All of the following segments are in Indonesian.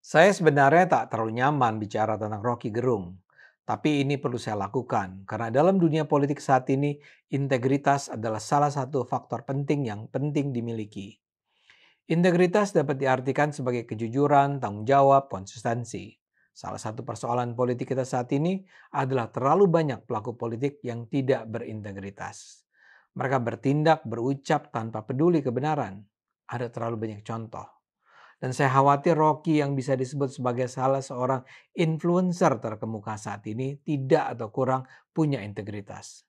Saya sebenarnya tak terlalu nyaman bicara tentang Rocky Gerung. Tapi ini perlu saya lakukan, karena dalam dunia politik saat ini, integritas adalah salah satu faktor penting yang penting dimiliki. Integritas dapat diartikan sebagai kejujuran, tanggung jawab, konsistensi. Salah satu persoalan politik kita saat ini adalah terlalu banyak pelaku politik yang tidak berintegritas. Mereka bertindak, berucap tanpa peduli kebenaran. Ada terlalu banyak contoh. Dan saya khawatir Rocky yang bisa disebut sebagai salah seorang influencer terkemuka saat ini tidak atau kurang punya integritas.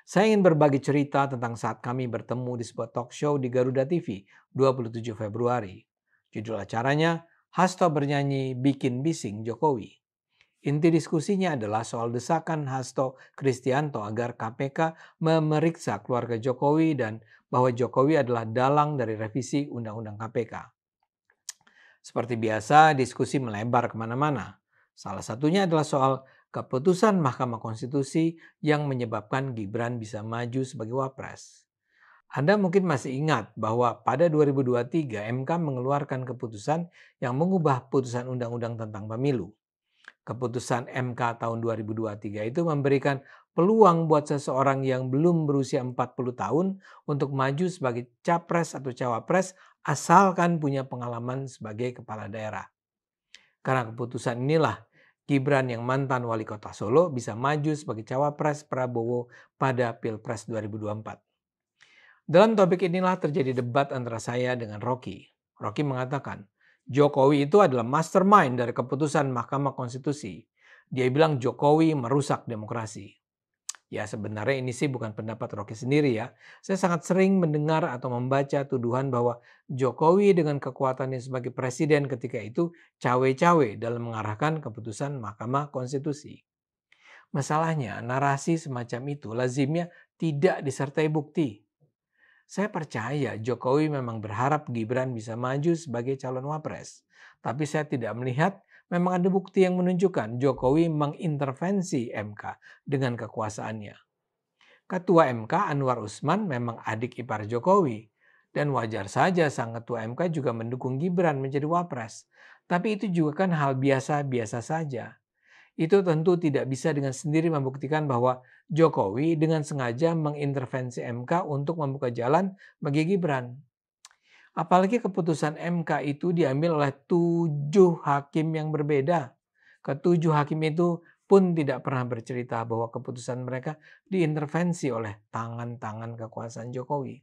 Saya ingin berbagi cerita tentang saat kami bertemu di sebuah talk show di Garuda TV 27 Februari. Judul acaranya, Hasto bernyanyi Bikin Bising Jokowi. Inti diskusinya adalah soal desakan Hasto Kristianto agar KPK memeriksa keluarga Jokowi dan bahwa Jokowi adalah dalang dari revisi Undang-Undang KPK. Seperti biasa, diskusi melebar kemana-mana. Salah satunya adalah soal keputusan Mahkamah Konstitusi yang menyebabkan Gibran bisa maju sebagai wapres. Anda mungkin masih ingat bahwa pada 2023 MK mengeluarkan keputusan yang mengubah putusan undang-undang tentang pemilu. Keputusan MK tahun 2023 itu memberikan peluang buat seseorang yang belum berusia 40 tahun untuk maju sebagai capres atau cawapres asalkan punya pengalaman sebagai kepala daerah. Karena keputusan inilah Gibran yang mantan wali kota Solo bisa maju sebagai cawapres Prabowo pada Pilpres 2024. Dalam topik inilah terjadi debat antara saya dengan Rocky. Rocky mengatakan, Jokowi itu adalah mastermind dari keputusan Mahkamah Konstitusi. Dia bilang Jokowi merusak demokrasi. Ya sebenarnya ini sih bukan pendapat Rocky sendiri ya. Saya sangat sering mendengar atau membaca tuduhan bahwa Jokowi dengan kekuatannya sebagai presiden ketika itu cawe-cawe dalam mengarahkan keputusan Mahkamah Konstitusi. Masalahnya narasi semacam itu lazimnya tidak disertai bukti. Saya percaya Jokowi memang berharap Gibran bisa maju sebagai calon wapres. Tapi saya tidak melihat memang ada bukti yang menunjukkan Jokowi mengintervensi MK dengan kekuasaannya. Ketua MK Anwar Usman memang adik ipar Jokowi. Dan wajar saja sang ketua MK juga mendukung Gibran menjadi wapres. Tapi itu juga kan hal biasa-biasa saja. Itu tentu tidak bisa dengan sendiri membuktikan bahwa Jokowi dengan sengaja mengintervensi MK untuk membuka jalan bagi Gibran. Apalagi keputusan MK itu diambil oleh 7 hakim yang berbeda. Ketujuh hakim itu pun tidak pernah bercerita bahwa keputusan mereka diintervensi oleh tangan-tangan kekuasaan Jokowi.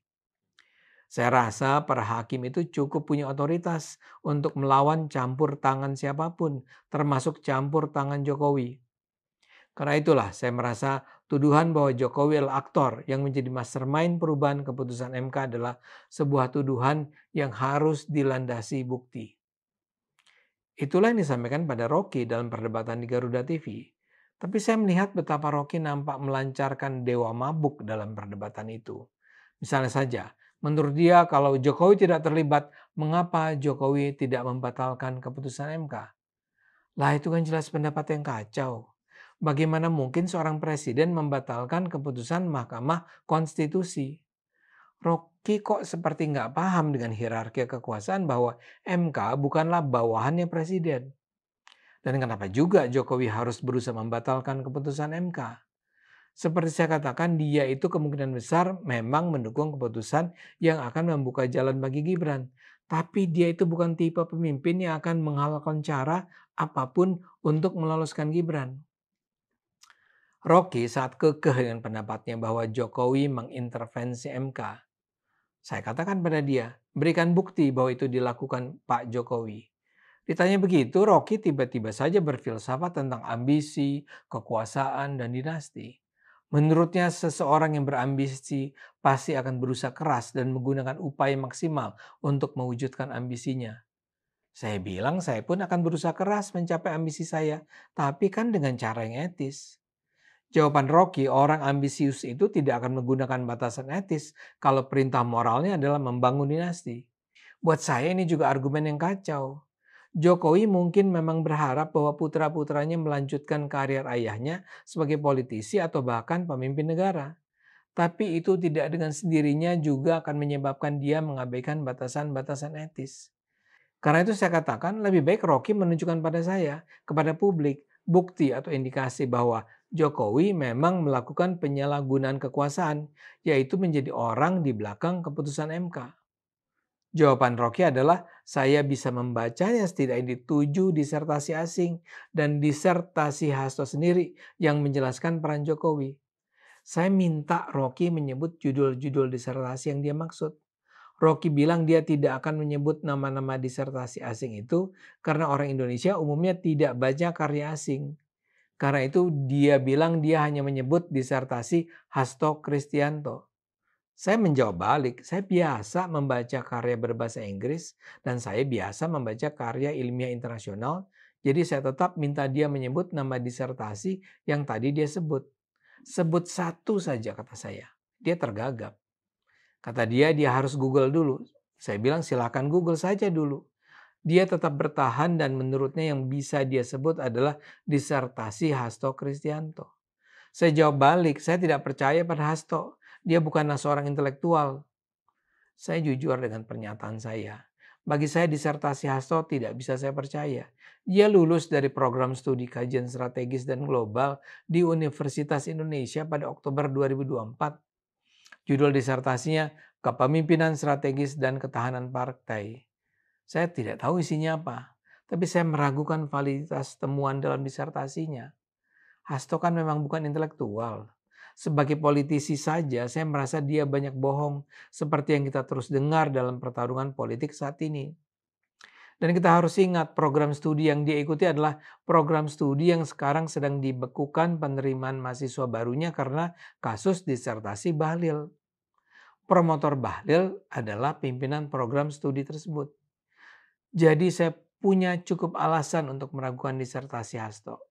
Saya rasa para hakim itu cukup punya otoritas untuk melawan campur tangan siapapun, termasuk campur tangan Jokowi. Karena itulah saya merasa tuduhan bahwa Jokowi adalah aktor yang menjadi mastermind perubahan keputusan MK adalah sebuah tuduhan yang harus dilandasi bukti. Itulah yang disampaikan pada Rocky dalam perdebatan di Garuda TV. Tapi saya melihat betapa Rocky nampak melancarkan dewa mabuk dalam perdebatan itu. Misalnya saja, menurut dia kalau Jokowi tidak terlibat, mengapa Jokowi tidak membatalkan keputusan MK? Lah itu kan jelas pendapat yang kacau. Bagaimana mungkin seorang presiden membatalkan keputusan Mahkamah Konstitusi? Rocky kok seperti nggak paham dengan hierarki kekuasaan bahwa MK bukanlah bawahannya presiden. Dan kenapa juga Jokowi harus berusaha membatalkan keputusan MK? Seperti saya katakan, dia itu kemungkinan besar memang mendukung keputusan yang akan membuka jalan bagi Gibran. Tapi dia itu bukan tipe pemimpin yang akan menghalalkan cara apapun untuk meloloskan Gibran. Rocky saat kekeh dengan pendapatnya bahwa Jokowi mengintervensi MK. Saya katakan pada dia, berikan bukti bahwa itu dilakukan Pak Jokowi. Ditanya begitu, Rocky tiba-tiba saja berfilsafat tentang ambisi, kekuasaan, dan dinasti. Menurutnya seseorang yang berambisi pasti akan berusaha keras dan menggunakan upaya maksimal untuk mewujudkan ambisinya. Saya bilang saya pun akan berusaha keras mencapai ambisi saya, tapi kan dengan cara yang etis. Jawaban Rocky, orang ambisius itu tidak akan menggunakan batasan etis kalau perintah moralnya adalah membangun dinasti. Buat saya ini juga argumen yang kacau. Jokowi mungkin memang berharap bahwa putra-putranya melanjutkan karier ayahnya sebagai politisi atau bahkan pemimpin negara. Tapi itu tidak dengan sendirinya juga akan menyebabkan dia mengabaikan batasan-batasan etis. Karena itu saya katakan lebih baik Rocky menunjukkan pada saya, kepada publik, bukti atau indikasi bahwa Jokowi memang melakukan penyalahgunaan kekuasaan, yaitu menjadi orang di belakang keputusan MK. Jawaban Rocky adalah saya bisa membacanya setidaknya di 7 disertasi asing dan disertasi Hasto sendiri yang menjelaskan peran Jokowi. Saya minta Rocky menyebut judul-judul disertasi yang dia maksud. Rocky bilang dia tidak akan menyebut nama-nama disertasi asing itu karena orang Indonesia umumnya tidak baca karya asing. Karena itu dia bilang dia hanya menyebut disertasi Hasto Kristianto. Saya menjawab balik, saya biasa membaca karya berbahasa Inggris dan saya biasa membaca karya ilmiah internasional. Jadi saya tetap minta dia menyebut nama disertasi yang tadi dia sebut. Sebut satu saja kata saya. Dia tergagap. Kata dia harus Google dulu. Saya bilang silakan Google saja dulu. Dia tetap bertahan dan menurutnya yang bisa dia sebut adalah disertasi Hasto Kristianto. Saya jawab balik, saya tidak percaya pada Hasto. Dia bukanlah seorang intelektual. Saya jujur dengan pernyataan saya. Bagi saya disertasi Hasto tidak bisa saya percaya. Dia lulus dari program studi kajian strategis dan global di Universitas Indonesia pada Oktober 2024. Judul disertasinya Kepemimpinan Strategis dan Ketahanan Partai. Saya tidak tahu isinya apa, tapi saya meragukan validitas temuan dalam disertasinya. Hasto kan memang bukan intelektual. Sebagai politisi saja saya merasa dia banyak bohong seperti yang kita terus dengar dalam pertarungan politik saat ini. Dan kita harus ingat program studi yang dia ikuti adalah program studi yang sekarang sedang dibekukan penerimaan mahasiswa barunya karena kasus disertasi Bahlil. Promotor Bahlil adalah pimpinan program studi tersebut. Jadi saya punya cukup alasan untuk meragukan disertasi Hasto.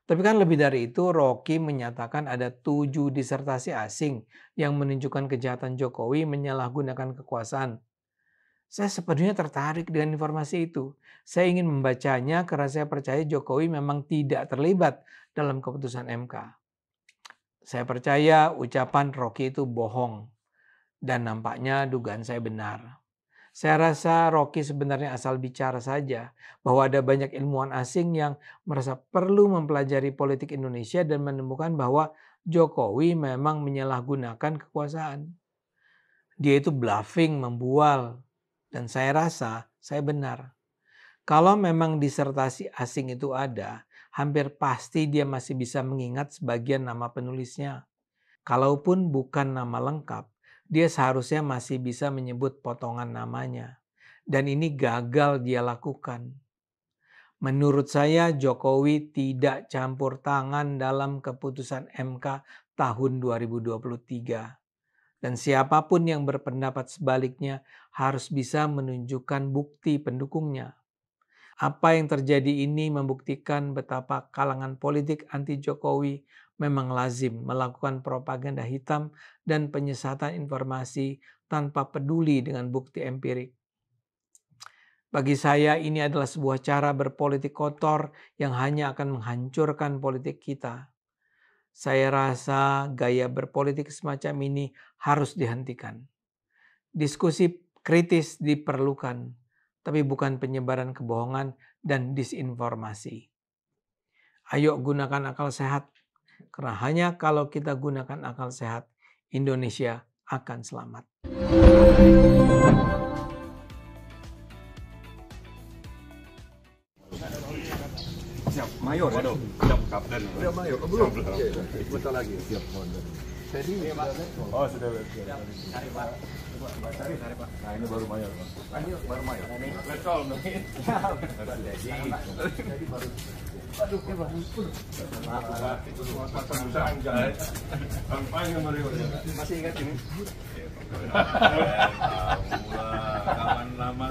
Tapi kan lebih dari itu, Rocky menyatakan ada 7 disertasi asing yang menunjukkan kejahatan Jokowi menyalahgunakan kekuasaan. Saya sepenuhnya tertarik dengan informasi itu. Saya ingin membacanya karena saya percaya Jokowi memang tidak terlibat dalam keputusan MK. Saya percaya ucapan Rocky itu bohong dan nampaknya dugaan saya benar. Saya rasa Rocky sebenarnya asal bicara saja bahwa ada banyak ilmuwan asing yang merasa perlu mempelajari politik Indonesia dan menemukan bahwa Jokowi memang menyalahgunakan kekuasaan. Dia itu bluffing, membual, dan saya rasa saya benar. Kalau memang disertasi asing itu ada, hampir pasti dia masih bisa mengingat sebagian nama penulisnya. Kalaupun bukan nama lengkap, dia seharusnya masih bisa menyebut potongan namanya. Dan ini gagal dia lakukan. Menurut saya Jokowi tidak campur tangan dalam keputusan MK tahun 2023. Dan siapapun yang berpendapat sebaliknya harus bisa menunjukkan bukti pendukungnya. Apa yang terjadi ini membuktikan betapa kalangan politik anti Jokowi memang lazim melakukan propaganda hitam dan penyesatan informasi tanpa peduli dengan bukti empirik. Bagi saya ini adalah sebuah cara berpolitik kotor yang hanya akan menghancurkan politik kita. Saya rasa gaya berpolitik semacam ini harus dihentikan. Diskusi kritis diperlukan, tapi bukan penyebaran kebohongan dan disinformasi. Ayo gunakan akal sehat, karena hanya kalau kita gunakan akal sehat, Indonesia akan selamat. Siap, Mayor. Waduh, siap Kapten. Udah Mayor, belum? Bentar lagi. Siap, Mayor. Teddy, oh sudah. Cari Pak. Cari Pak. Nah ini baru Mayor. Ini baru Mayor. Let's go. Teddy baru. Aduh, ya Bang. Itu perusahaan guys. Kampanye Mario. Masih ingat ini? Kawan lama.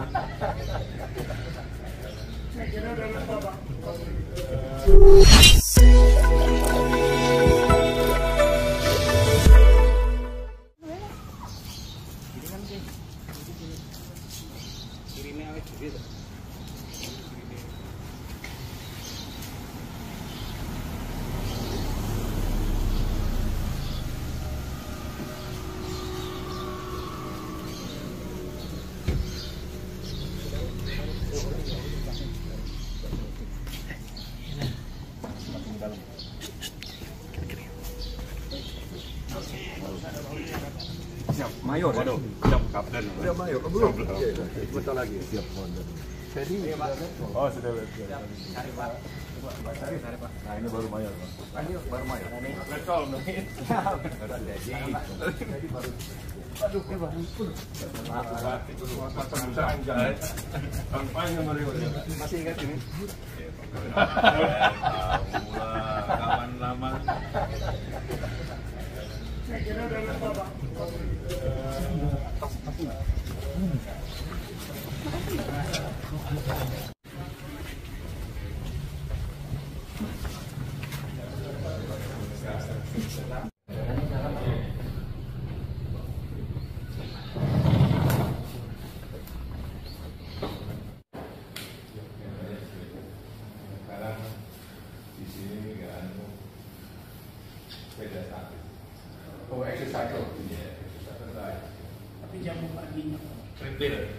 mayor. Waduh, siap kapten. Udah mayor. Oh, belum. Bentar lagi. Siap komandan. Ferry oh sudah. Cari Pak. Pak cari Pak. Nah ini baru mayor Pak. Ini baru mayor. Let's go. Jadi baru. Aduh, baru pun. Kampanye masih ingat ini? Kawan lama. Oh, exercise. Iya, exercise. Tapi jangan paginya. Treadmill.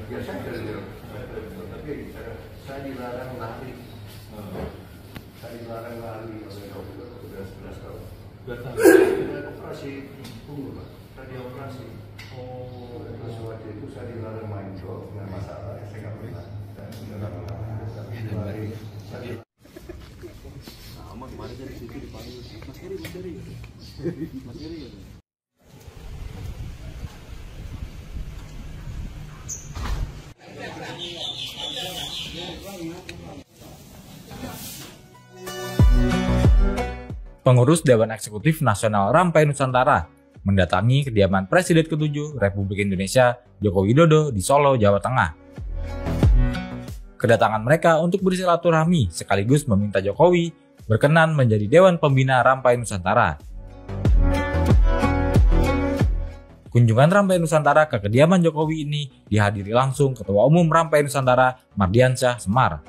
Biasanya treadmill. Tapi saya dilarang lari. Saya dilarang lari oleh dokter sudah 11 tahun. Operasi punggung, Pak. Tadi operasi. Oh, waktu itu saya dilarang main golf dengan masalah saya nggak pernah. Dan sudah lama. Sama kemarin dari situ dipanggil Mas Heri. Pengurus Dewan Eksekutif Nasional Rampai Nusantara mendatangi kediaman Presiden ke-7 Republik Indonesia Joko Widodo di Solo, Jawa Tengah. Kedatangan mereka untuk bersilaturahmi sekaligus meminta Jokowi berkenan menjadi Dewan Pembina Rampai Nusantara. Kunjungan Rampai Nusantara ke kediaman Jokowi ini dihadiri langsung Ketua Umum Rampai Nusantara Mardiansyah Semar.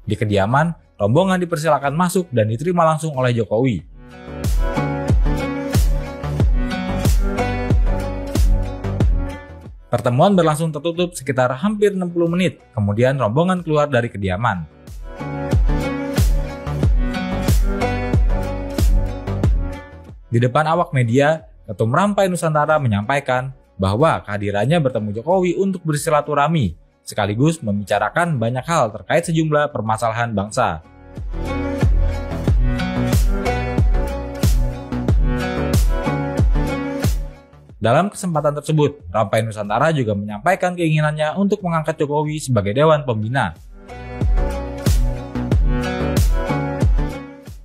Di kediaman, rombongan dipersilakan masuk dan diterima langsung oleh Jokowi. Pertemuan berlangsung tertutup sekitar hampir 60 menit, kemudian rombongan keluar dari kediaman. Di depan awak media, Ketum Rampai Nusantara menyampaikan bahwa kehadirannya bertemu Jokowi untuk bersilaturahmi, sekaligus membicarakan banyak hal terkait sejumlah permasalahan bangsa. Dalam kesempatan tersebut, Rampai Nusantara juga menyampaikan keinginannya untuk mengangkat Jokowi sebagai Dewan Pembina.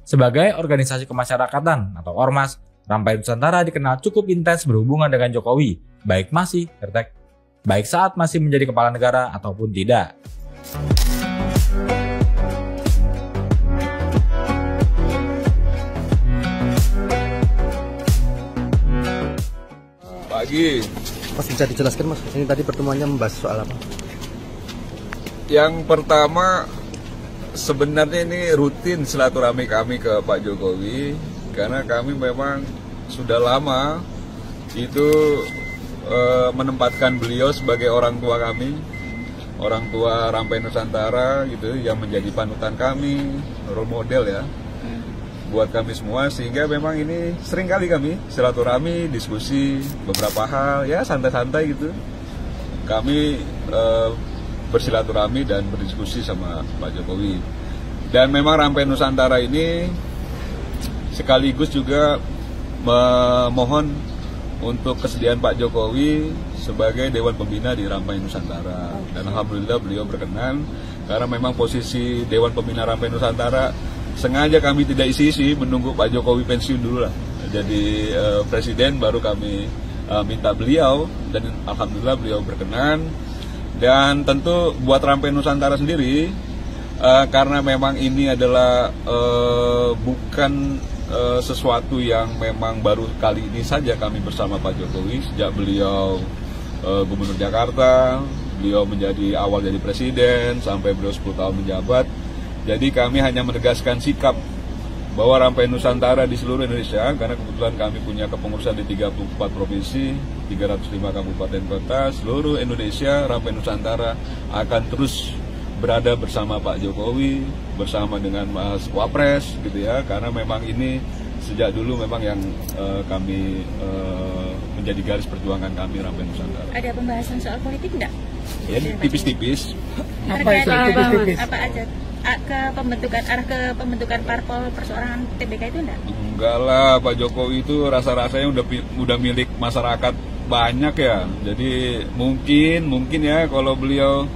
Sebagai organisasi kemasyarakatan atau Ormas, Rampai Nusantara dikenal cukup intens berhubungan dengan Jokowi, baik saat masih menjadi kepala negara ataupun tidak. Pagi. Mas bisa dijelaskan Mas, ini tadi pertemuannya membahas soal apa? Yang pertama, sebenarnya ini rutin silaturahmi kami ke Pak Jokowi, karena kami memang sudah lama itu menempatkan beliau sebagai orang tua kami, orang tua Rampai Nusantara gitu, yang menjadi panutan kami, role model ya buat kami semua, sehingga memang ini sering kali kami silaturahmi, diskusi beberapa hal ya santai-santai gitu. Kami bersilaturahmi dan berdiskusi sama Pak Jokowi. Dan memang Rampai Nusantara ini sekaligus juga memohon untuk kesediaan Pak Jokowi sebagai Dewan Pembina di Rampai Nusantara. Dan alhamdulillah beliau berkenan, karena memang posisi Dewan Pembina Rampai Nusantara sengaja kami tidak isi-isi, menunggu Pak Jokowi pensiun dulu lah. Jadi Presiden baru kami minta beliau, dan alhamdulillah beliau berkenan. Dan tentu buat Rampai Nusantara sendiri, karena memang ini adalah bukan sesuatu yang memang baru kali ini saja kami bersama Pak Jokowi. Sejak beliau Gubernur Jakarta, beliau menjadi awal jadi Presiden, sampai beliau 10 tahun menjabat. Jadi kami hanya menegaskan sikap bahwa Rampai Nusantara di seluruh Indonesia, karena kebetulan kami punya kepengurusan di 34 provinsi, 305 kabupaten kota, seluruh Indonesia, Rampai Nusantara akan terus berada bersama Pak Jokowi, bersama dengan Mas Wapres gitu ya, karena memang ini sejak dulu memang yang kami menjadi garis perjuangan kami Rampai Nusantara. Ada pembahasan soal politik enggak? Ya, tipis-tipis. Terkait apa aja? Arah ke pembentukan parpol perseorangan TBK itu enggak? Enggak lah, Pak Jokowi itu rasa-rasanya udah milik masyarakat banyak ya. Jadi mungkin ya kalau beliau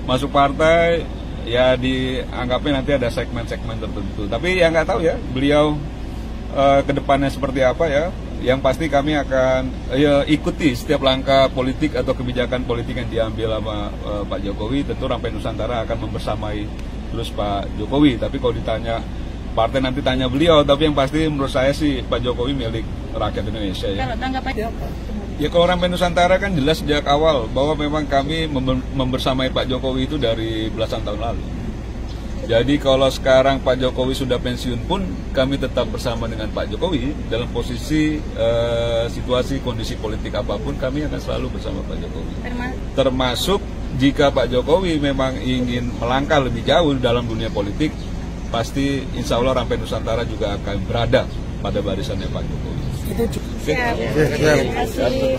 masuk partai ya dianggapnya nanti ada segmen-segmen tertentu. Tapi ya nggak tahu ya beliau kedepannya seperti apa ya. Yang pasti kami akan ikuti setiap langkah politik atau kebijakan politik yang diambil sama Pak Jokowi. Tentu Rampai Nusantara akan membersamai terus Pak Jokowi. Tapi kalau ditanya partai nanti tanya beliau. Tapi yang pasti menurut saya sih Pak Jokowi milik rakyat Indonesia ya. Kalau tanggapannya apa? Ya kalau Rampai Nusantara kan jelas sejak awal bahwa memang kami membersamai Pak Jokowi itu dari belasan tahun lalu. Jadi kalau sekarang Pak Jokowi sudah pensiun pun kami tetap bersama dengan Pak Jokowi dalam posisi situasi kondisi politik apapun kami akan selalu bersama Pak Jokowi. Termasuk jika Pak Jokowi memang ingin melangkah lebih jauh dalam dunia politik, pasti insya Allah Rampai Nusantara juga akan berada pada barisannya Pak Jokowi. Siap. Terima kasih.